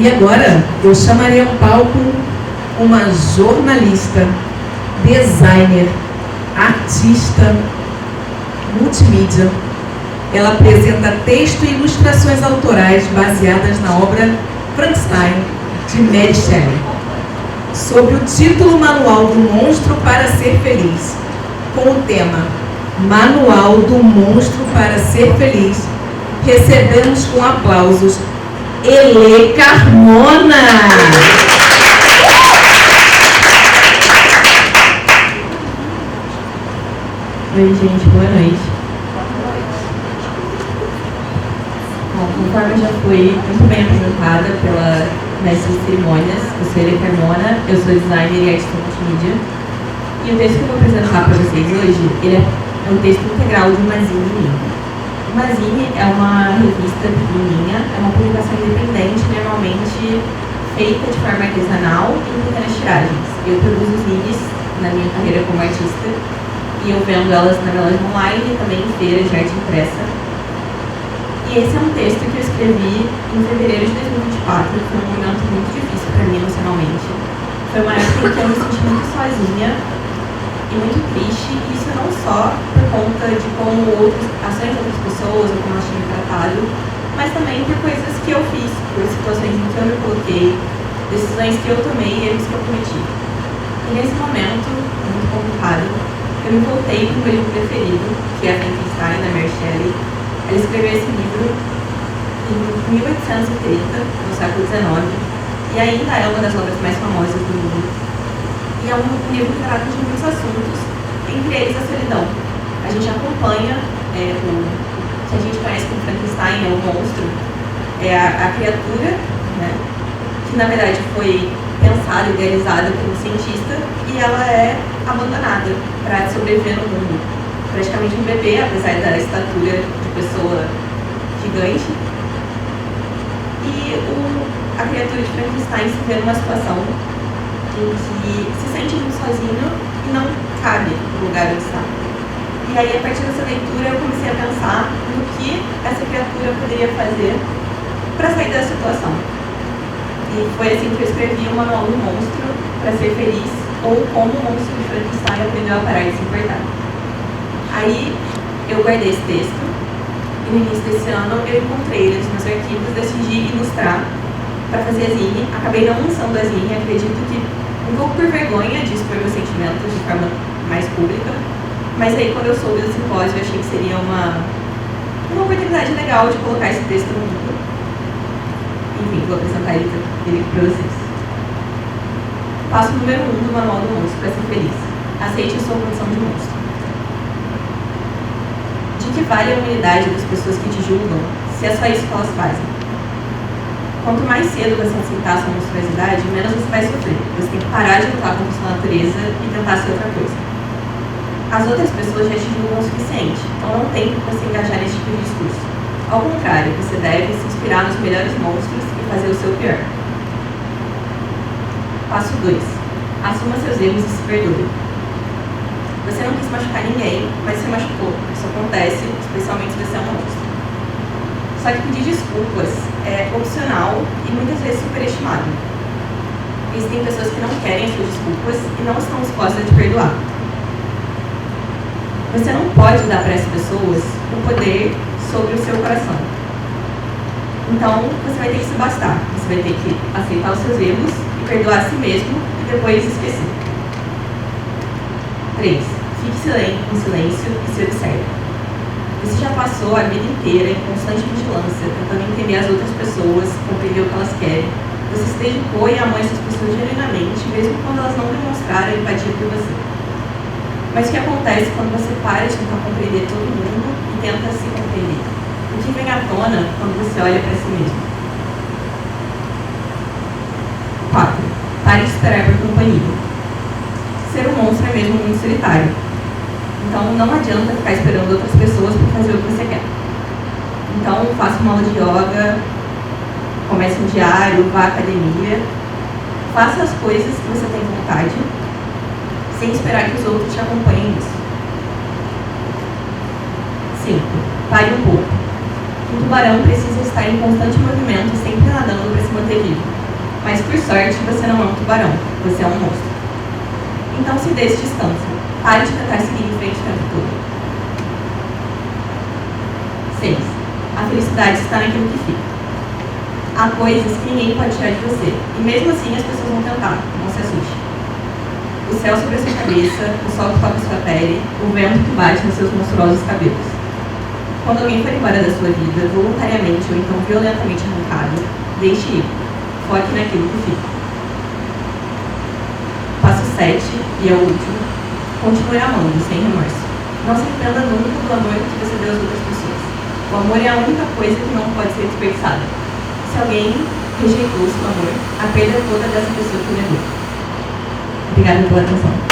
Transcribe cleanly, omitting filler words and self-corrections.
E agora eu chamarei ao palco uma jornalista, designer, artista, multimídia. Ela apresenta texto e ilustrações autorais baseadas na obra Frankenstein, de Mary Shelley, sob o título Manual do Monstro para Ser Feliz, com o tema Manual do Monstro para Ser Feliz. Recebemos com aplausos Elê Carmona. Oi, gente, boa noite. Bom, conforme já fui muito bem apresentada pela mestre de cerimônias, eu sou Elê Carmona, eu sou designer e artista multimídia. E o texto que eu vou apresentar para vocês hoje, ele é um texto integral de uma zine minha. Uma zine é uma revista pequenininha, é uma publicação independente, normalmente feita de forma artesanal e em pequenas tiragens. Eu produzo zines na minha carreira como artista e eu vendo elas na minha loja online e também em feiras de arte impressa. E esse é um texto que eu escrevi em fevereiro de 2024, que foi um momento muito difícil para mim emocionalmente. Foi uma época em que eu me senti muito sozinha e muito triste, e isso não só por conta de como ações de outras pessoas ou como elas tinham me tratado, mas também por coisas que eu fiz, por situações em que eu me coloquei, decisões que eu tomei e erros que eu cometi. E nesse momento, muito complicado, eu me voltei para o meu livro preferido, que é a Frankenstein, da Mary Shelley. Ela escreveu esse livro em 1830, no século XIX, e ainda é uma das obras mais famosas do mundo. E é um livro que trata de muitos assuntos, entre eles a solidão. A gente acompanha o que a gente conhece como Frankenstein, é o monstro, é a criatura, né, que na verdade foi pensada, idealizada por um cientista, e ela é abandonada para sobreviver no mundo. Praticamente um bebê, apesar da estatura de pessoa gigante. E a criatura de Frankenstein se vê numa situação em que se sente muito sozinho e não cabe no lugar onde está. E aí, a partir dessa leitura, eu comecei a pensar no que essa criatura poderia fazer para sair da situação. E foi assim que eu escrevi o Manual do Monstro para Ser Feliz, ou Como o Monstro de Frankenstein Aprendeu a Parar de Se Importar. Aí, eu guardei esse texto, e no início desse ano eu encontrei ele nos meus arquivos, decidi ilustrar para fazer a zine. Acabei não lançando a zine, acredito que um pouco por vergonha de expor meus sentimentos de forma mais pública, mas aí quando eu soube do simpósio eu achei que seria uma oportunidade legal de colocar esse texto no mundo. Enfim, vou apresentar ele para vocês. Passo número 1 do Manual do Monstro para Ser Feliz. Aceite a sua condição de monstro. De que vale a humanidade das pessoas que te julgam se é só isso que elas fazem? Quanto mais cedo você aceitar a sua monstruosidade, menos você vai sofrer. Você tem que parar de lutar contra a sua natureza e tentar ser outra coisa. As outras pessoas já te julgam o suficiente, então não tem que você engajar nesse tipo de discurso. Ao contrário, você deve se inspirar nos melhores monstros e fazer o seu pior. Passo 2. Assuma seus erros e se perdoe. Você não quis machucar ninguém, mas se machucou. Isso acontece, especialmente se você é um monstro. Só que pedir desculpas é opcional e muitas vezes superestimado. Existem pessoas que não querem as suas desculpas e não estão dispostas a te perdoar. Você não pode dar para essas pessoas o poder sobre o seu coração. Então, você vai ter que se bastar. Você vai ter que aceitar os seus erros e perdoar a si mesmo e depois esquecer. 3. Fique em silêncio e se observe. Você já passou a vida inteira em constante vigilância, tentando entender as outras pessoas, compreender o que elas querem. Você se dedicou e amou essas pessoas genuinamente, mesmo quando elas não demonstraram empatia por você. Mas o que acontece quando você para de tentar compreender todo mundo e tenta se compreender? O que vem à tona quando você olha para si mesmo? 4. Pare de esperar por companhia. Ser um monstro é mesmo muito solitário. Então, não adianta ficar esperando outras pessoas para fazer o que você quer. Então, faça uma aula de yoga, comece um diário, vá à academia, faça as coisas que você tem vontade, sem esperar que os outros te acompanhem nisso. 5. Pare um pouco. Um tubarão precisa estar em constante movimento, sempre nadando para se manter vivo. Mas, por sorte, você não é um tubarão, você é um monstro. Então se dê esse descanso. Pare de tentar seguir em frente o tempo todo. 6. A felicidade está naquilo que fica. Há coisas que ninguém pode tirar de você, e mesmo assim as pessoas vão tentar, não se assuste. O céu sobre a sua cabeça, o sol que toca a sua pele, o vento que bate nos seus monstruosos cabelos. Quando alguém for embora da sua vida, voluntariamente ou então violentamente arrancado, deixe ir. Foque naquilo que fica. Passo 7, e é o último. Continue amando, sem remorso. Não se arrependa nunca do amor que você deu às outras pessoas. O amor é a única coisa que não pode ser desperdiçada. Se alguém rejeitou o seu amor, a perda toda dessa pessoa que o negou. Obrigada pela atenção.